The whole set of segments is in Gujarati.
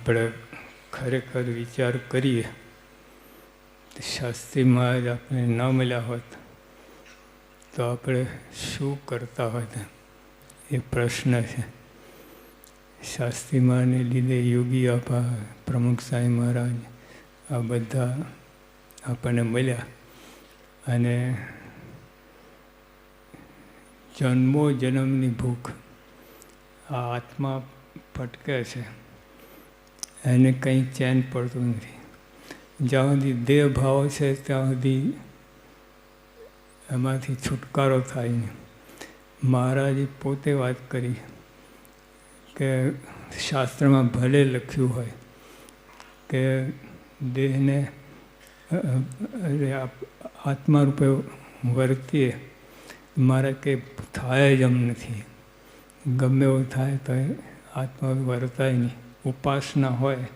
આપણે ખરેખર વિચાર કરીએ, શાસ્ત્રી મહારાજ આપણે ન મળ્યા હોત તો આપણે શું કરતા હોત, એ પ્રશ્ન છે. શાસ્ત્રી મહારાજને લીધે યોગી આપા, પ્રમુખ સાંઈ મહારાજ, આ બધા આપણને મળ્યા. અને જન્મો જન્મની ભૂખ, આ આત્મા ભટકે છે, એને કંઈ ચેન પડતું નથી. જ્યાં સુધી દેહ ભાવ છે ત્યાં સુધી એમાંથી છુટકારો થાય નહીં. મહારાજે પોતે વાત કરી કે શાસ્ત્રમાં ભલે લખ્યું હોય કે દેહને આત્મા રૂપે વર્તીએ, મારે કંઈ થાય જ એમ નથી. ગમે એવું થાય તો આત્મા વર્તાય નહીં. ઉપાસના હોય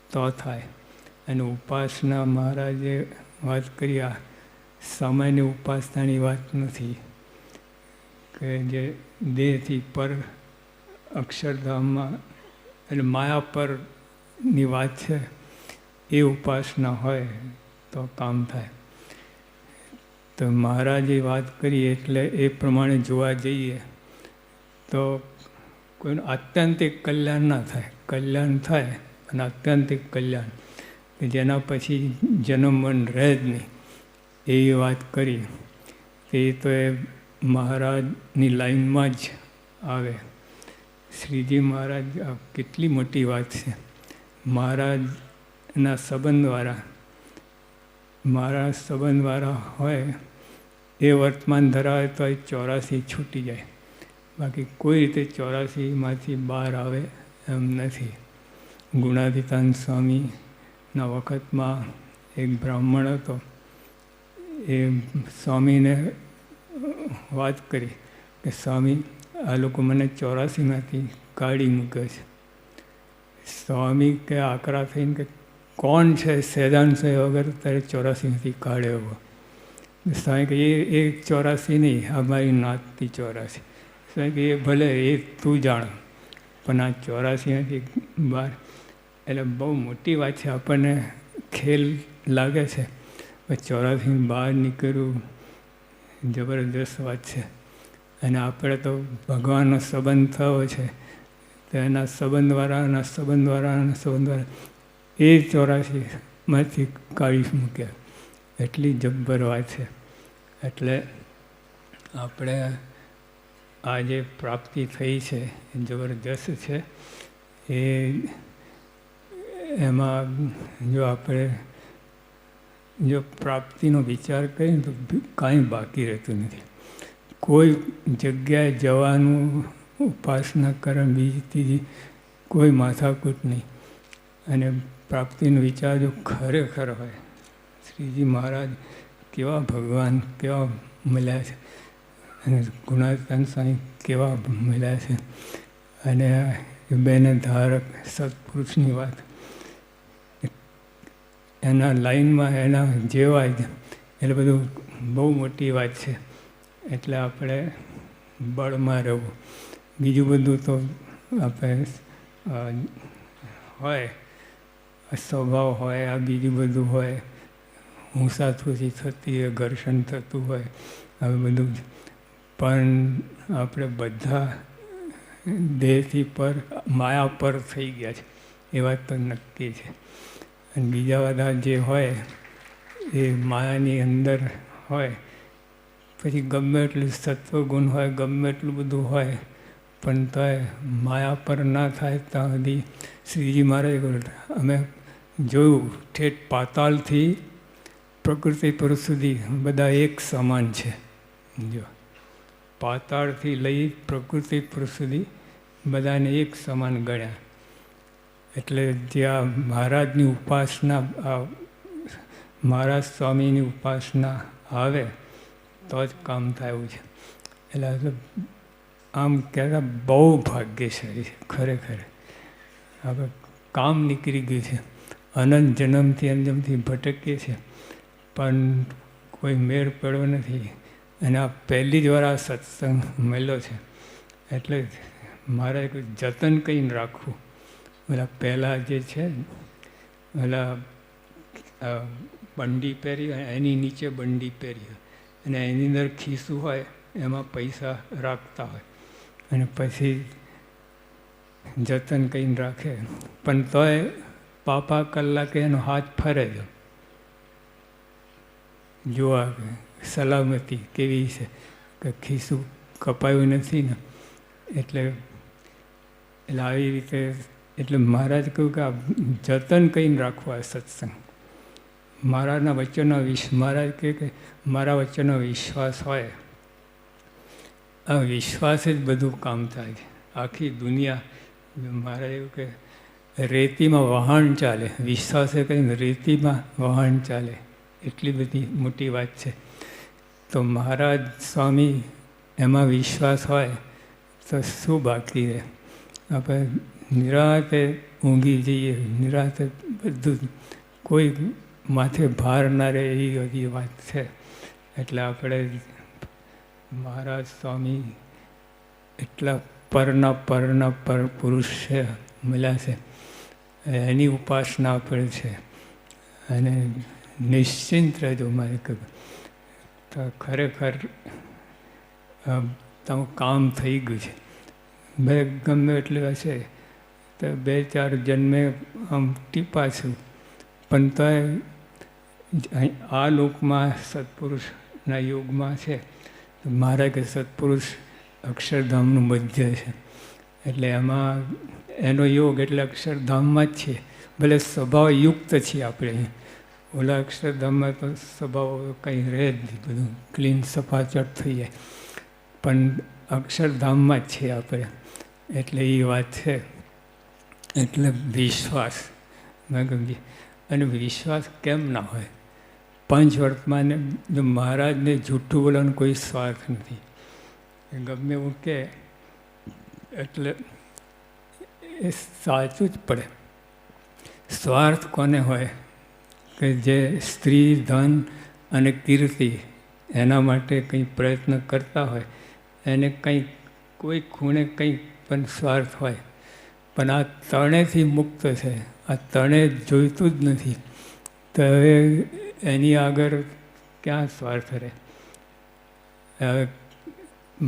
તો થાય. અને ઉપાસના મહારાજે વાત કરી, આ સામાન્ય ઉપાસનાની વાત નથી કે જે દેહથી પર અક્ષરધામમાં એટલે માયા પરની વાત છે, એ ઉપાસના હોય તો કામ થાય. તો મહારાજે વાત કરી એટલે એ પ્રમાણે જોવા જઈએ તો કોઈનું આત્યંતિક કલ્યાણ ના થાય. કલ્યાણ થાય અને આત્યંતિક કલ્યાણ કે જેના પછી જન્મન રહે જ નહીં, એવી વાત કરી. એ તો એ મહારાજની લાઈનમાં જ આવે. શ્રીજી મહારાજ, આ કેટલી મોટી વાત છે. મહારાજના સંબંધવાળા, મારા સંબંધવાળા હોય એ વર્તમાન ધરાવે તો એ 84 છૂટી જાય. બાકી કોઈ રીતે 84માંથી બહાર આવે એમ નથી. ગુણાતીતાન સ્વામીના વખતમાં એક બ્રાહ્મણ હતો. એ સ્વામીને વાત કરી કે સ્વામી, આ લોકો મને 84માંથી કાઢી મૂકે છે. સ્વામી કે આકરા થઈને કે કોણ છે સહેજાન સે વગર તારે 84માંથી કાઢે એવો? સ્વામી કે એ 84 નહીં, આ મારી નાતથી 84. સ્વામી કે એ ભલે, એ તું જાણ, પણ આ 84માંથી બહાર. એટલે બહુ મોટી વાત છે. આપણને ખેલ લાગે છે, પણ 84 બહાર નીકળવું જબરદસ્ત વાત છે. અને આપણે તો ભગવાનનો સંબંધ થયો છે, તો એના સંબંધવાળાના સંબંધવાળાના સંબંધવાળા એ 84માંથી કાઢી મૂક્યા. એટલી જબ્બર વાત છે. એટલે આપણે આ જે પ્રાપ્તિ થઈ છે એ જબરદસ્ત છે. એ એમાં જો આપણે જો પ્રાપ્તિનો વિચાર કરીએ તો કાંઈ બાકી રહેતું નથી. કોઈ જગ્યાએ જવાનું, ઉપાસના કરવાની, બીજી ત્રીજી કોઈ માથાકૂટ નહીં. અને પ્રાપ્તિનો વિચાર જો ખરેખર હોય, શ્રીજી મહારાજ કેવા ભગવાન, કેવા મળ્યા છે, અને ગુણાતીતાન સ્વામી કેવા મળ્યા છે. અને બેને ધારક સત્પુરુષની વાત, એના લાઈનમાં એના જેવા જ, એટલે બધું બહુ મોટી વાત છે. એટલે આપણે બળમાં રહેવું. બીજું બધું તો આપણે હોય, સ્વભાવ હોય, આ બીજું બધું હોય, ઊંસાથુંથી થતી હોય, ઘર્ષણ થતું હોય, હવે બધું જ. પણ આપણે બધા દેહથી પર, માયા પર થઈ ગયા છે, એ વાત તો નક્કી છે. અને બીજા બધા જે હોય એ માયાની અંદર હોય. પછી ગમે એટલું સત્વગુણ હોય, ગમે એટલું બધું હોય, પણ તોય માયા પર ના થાય ત્યાં સુધી શ્રીજી મહારાજ અમે જોયું, ઠેઠ પાતાળથી પ્રકૃતિ પુરુષ સુધી બધા એક સમાન છે. જો પાતાળથી લઈ પ્રકૃતિ પુરુષ સુધી બધાને એક સમાન ગણ્યા. એટલે જ્યાં મહારાજની ઉપાસના, મહારાજ સ્વામીની ઉપાસના આવે તો જ કામ થાય એવું છે. એટલે આમ કહેતા બહુ ભાગ્યશાળી છે ખરેખર. હવે કામ નીકળી ગયું છે. અનંત જન્મથી ભટકીએ છીએ, પણ કોઈ મેળ પડ્યો નથી. અને આ પહેલી જ વાર આ સત્સંગ મળ્યો છે. એટલે મારે જતન કરીને રાખવું. ઓલા પહેલાં જે છે ઓલા બંડી પહેરી હોય એની નીચે બંડી પહેરી હોય અને એની અંદર ખિસ્સું હોય એમાં પૈસા રાખતા હોય અને પછી જતન કરીને રાખે, પણ તોય પાપા કલાકે એનો હાથ ફરે જ જોવા સલામતી કેવી છે કે ખિસ્સું કપાયું નથી ને. એટલે આવી રીતે એટલે મહારાજ કહ્યું કે આ જતન કરીને રાખવા સત્સંગ. મહારાજના વચ્ચેનો મહારાજ કહે કે મારા વચ્ચેનો વિશ્વાસ હોય, આ વિશ્વાસ જ બધું કામ થાય છે. આખી દુનિયા મહારાજ એવું કે રેતીમાં વહાણ ચાલે, વિશ્વાસે કહીને રેતીમાં વહાણ ચાલે, એટલી બધી મોટી વાત છે. તો મહારાજ સ્વામી એમાં વિશ્વાસ હોય તો શું બાકી રહે? આપણે નિરાતે ઊંઘી જઈએ, નિરાતે બધું કોઈ માથે ભાર ના રહે એવી બધી વાત છે. એટલે આપણે મહારાજ સ્વામી એટલા પરના પર પુરુષ છે, મળ્યા છે, એની ઉપાસના આપણે છે. અને નિશ્ચિંત રહેજો. મારે કહ્યું તો ખરેખર તમારું કામ થઈ ગયું છે. મેં ગમે એટલે હશે તો 2-4 જન્મે આમ ટીપા છું, પણ તોય આ લોકમાં સત્પુરુષના યુગમાં છે. મારા કે સત્પુરુષ અક્ષરધામનું મધ્ય છે, એટલે એમાં એનો યોગ એટલે અક્ષરધામમાં જ છે. ભલે સ્વભાવ યુક્ત છીએ આપણે, ઓલા અક્ષરધામમાં તો સ્વભાવ કંઈ રહે જ નહીં, બધું ક્લીન સફાચટ થઈ જાય, પણ અક્ષરધામમાં જ છીએ આપણે. એટલે એ વાત છે. એટલે વિશ્વાસ અને વિશ્વાસ કેમ ના હોય? પંચ વર્તમાન જો મહારાજને જૂઠું બોલવાનો કોઈ સ્વાર્થ નથી. ગમે એવું કે એટલે એ સાચું જ પડે. સ્વાર્થ કોને હોય? કે જે સ્ત્રી, ધન અને કીર્તિ એના માટે કંઈ પ્રયત્ન કરતા હોય, એને કંઈક કોઈ ખૂણે કંઈક પણ સ્વાર્થ હોય. પણ આ ત્રણેયથી મુક્ત છે, આ ત્રણેય જોઈતું જ નથી. તો હવે એની આગળ ક્યાં સ્વાર્થ રહે?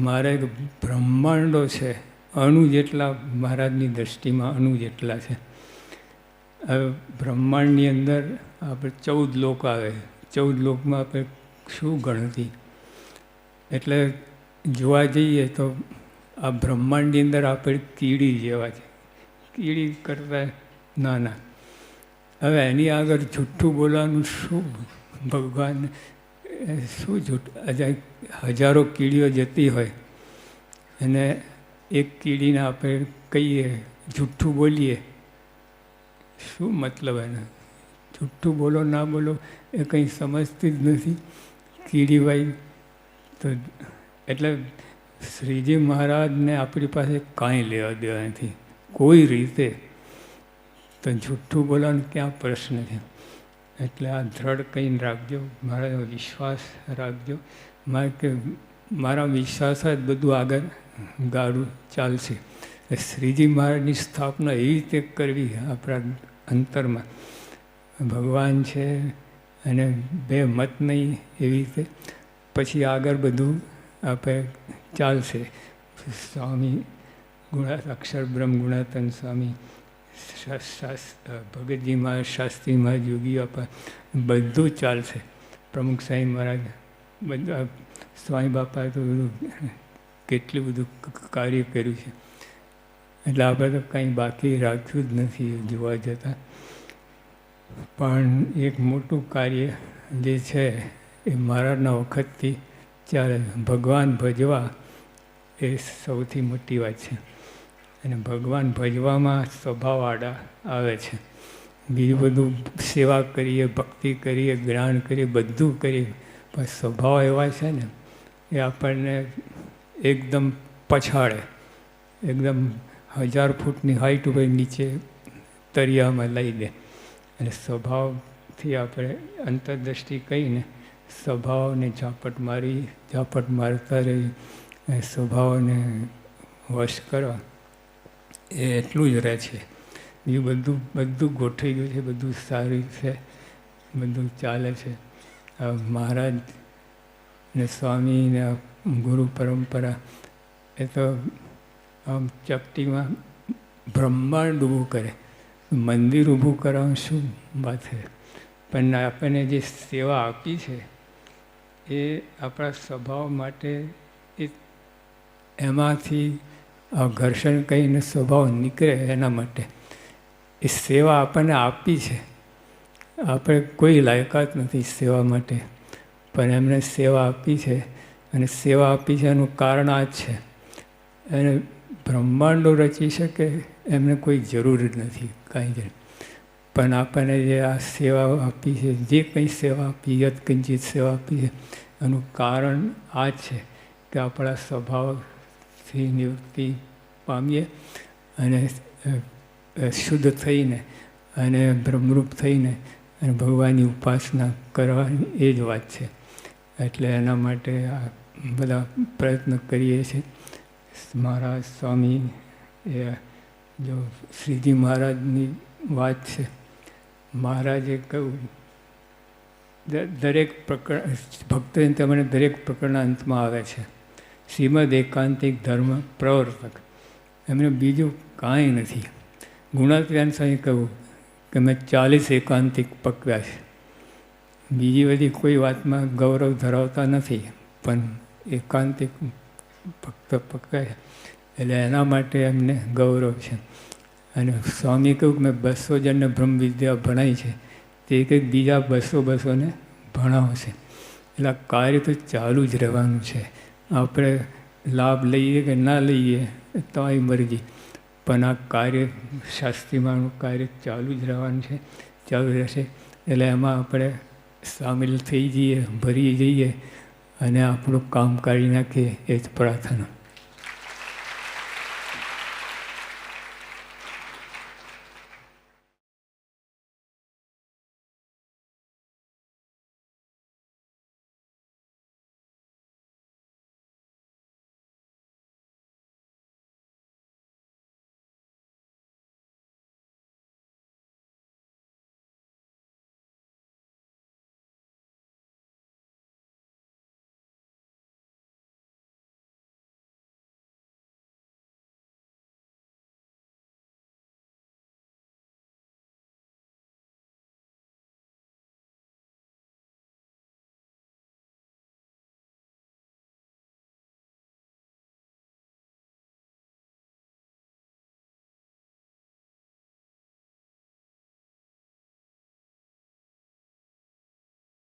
મારે બ્રહ્માંડો છે, અણુ જેટલા મહારાજની દૃષ્ટિમાં અણુ જેટલા છે. હવે બ્રહ્માંડની અંદર આપણે 14 લોક આવે, 14 લોકમાં આપણે શું ગણતી? એટલે જોવા જઈએ તો આ બ્રહ્માંડની અંદર આપણે કીડી જેવા છે, કીડી કરતા નાના. હવે એની આગળ જૂઠું બોલવાનું શું? ભગવાન શું જૂઠ? હજારો કીડીઓ જતી હોય અને એક કીડીને આપણે કહીએ જૂઠું બોલીએ, શું મતલબ એને? જૂઠું બોલો ના બોલો એ કંઈ સમજતી જ નથી કીડીભાઈ. તો એટલે શ્રીજી મહારાજને આપણી પાસે કાંઈ લેવા દેવા નથી કોઈ રીતે. તો જૂઠું બોલવાનો ક્યાં પ્રશ્ન છે? એટલે આ દ્રઢ કહીને રાખજો, મારા વિશ્વાસ રાખજો. મારે કે મારા વિશ્વાસ જ બધું આગળ ગાડું ચાલશે. શ્રીજી મહારાજની સ્થાપના એવી રીતે કરવી આપણા અંતરમાં. ભગવાન છે અને બે મત નહીં, એવી રીતે પછી આગળ બધું આપણે ચાલશે. સ્વામી અક્ષર બ્રહ્મ ગુણાતન સ્વામી, ભગતજી મહારાજ, શાસ્ત્રી મહારાજ, યોગી બાપા, બધું ચાલશે. પ્રમુખ સાંઈ મહારાજ, બધા સ્વામી બાપાએ તો બધું કેટલું બધું કાર્ય કર્યું છે. એટલે આપણે તો કંઈ બાકી રાખ્યું જ નથી જોવા જતાં. પણ એક મોટું કાર્ય જે છે એ મહારાજના વખતથી ચાલે. ભગવાન ભજવા એ સૌથી મોટી વાત છે. અને ભગવાન ભજવામાં સ્વભાવ આડા આવે છે. બીજું બધું સેવા કરીએ, ભક્તિ કરીએ, જ્ઞાન કરીએ, બધું કરીએ, પણ સ્વભાવ એવા છે ને એ આપણને એકદમ પછાડે, એકદમ 1000 ફૂટની હાઈટ ઉપર નીચે તરિયામાં લઈ દે. અને સ્વભાવથી આપણે અંતરદૃષ્ટિ કહીને સ્વભાવને ઝાપટ મારતા રહી, સ્વભાવને વશ કરવા એ એટલું જ રહે છે. બીજું બધું ગોઠવાઈ ગયું છે, બધું સારું છે, બધું ચાલે છે. મહારાજ ને સ્વામી ને ગુરુ પરંપરા એ તો આમ ચપટીમાં બ્રહ્માંડ ઊભું કરે, મંદિર ઊભું કરવાનું શું વાત છે. પણ આપણને જે સેવા આપી છે એ આપણા સ્વભાવ માટે એમાંથી ઘર્ષણ કહીને સ્વભાવ નીકળે એના માટે એ સેવા આપણને આપી છે. આપણે કોઈ લાયકાત નથી સેવા માટે, પણ એમણે સેવા આપી છે. અને સેવા આપી છે એનું કારણ આ જ છે, એને બ્રહ્માંડો રચી શકે એમને કોઈ જરૂર જ નથી કાંઈ જ. પણ આપણને જે આ સેવા આપી છે, જે કંઈ સેવા આપી, યત્કંચિત સેવા આપી છે, એનું કારણ આ જ છે કે આપણા સ્વભાવથી નિવૃત્તિ પામીએ અને શુદ્ધ થઈને અને બ્રહ્મરૂપ થઈને અને ભગવાનની ઉપાસના કરવાની એ જ વાત છે. એટલે એના માટે આ બધા પ્રયત્ન કરીએ છીએ. મહારાજ સ્વામી એ જો શ્રીજી મહારાજની વાત છે. મહારાજે કહ્યું દરેક પ્રકરણ ભક્તોને તમને દરેક પ્રકરણના અંતમાં આવે છે શ્રીમદ એકાંતિક ધર્મ પ્રવર્તક. એમને બીજું કાંઈ નથી. ગુણાત્યાન સ્વામી કહ્યું કે મેં 40 એકાંતિક પકવ્યા છે. બીજી બધી કોઈ વાતમાં ગૌરવ ધરાવતા નથી, પણ એકાંતિક ભક્ત પકવ્યા એટલે એના માટે એમને ગૌરવ છે. અને સ્વામી કહ્યું કે મેં 200 જણને બ્રહ્મ વિદ્યા ભણાવી છે, તે કંઈક બીજા 200 ને ભણાવશે. એટલે કાર્ય તો ચાલુ જ રહેવાનું છે. આપણે લાભ લઈએ કે ના લઈએ તમારી મરજી, પણ આ કાર્ય શાસ્ત્રીમાનું કાર્ય ચાલુ જ રહેવાનું છે, ચાલુ રહેશે. એટલે એમાં આપણે સામેલ થઈ જઈએ, ભરી જઈએ અને આપણું કામ કાઢી નાખીએ એ જ પ્રાર્થના.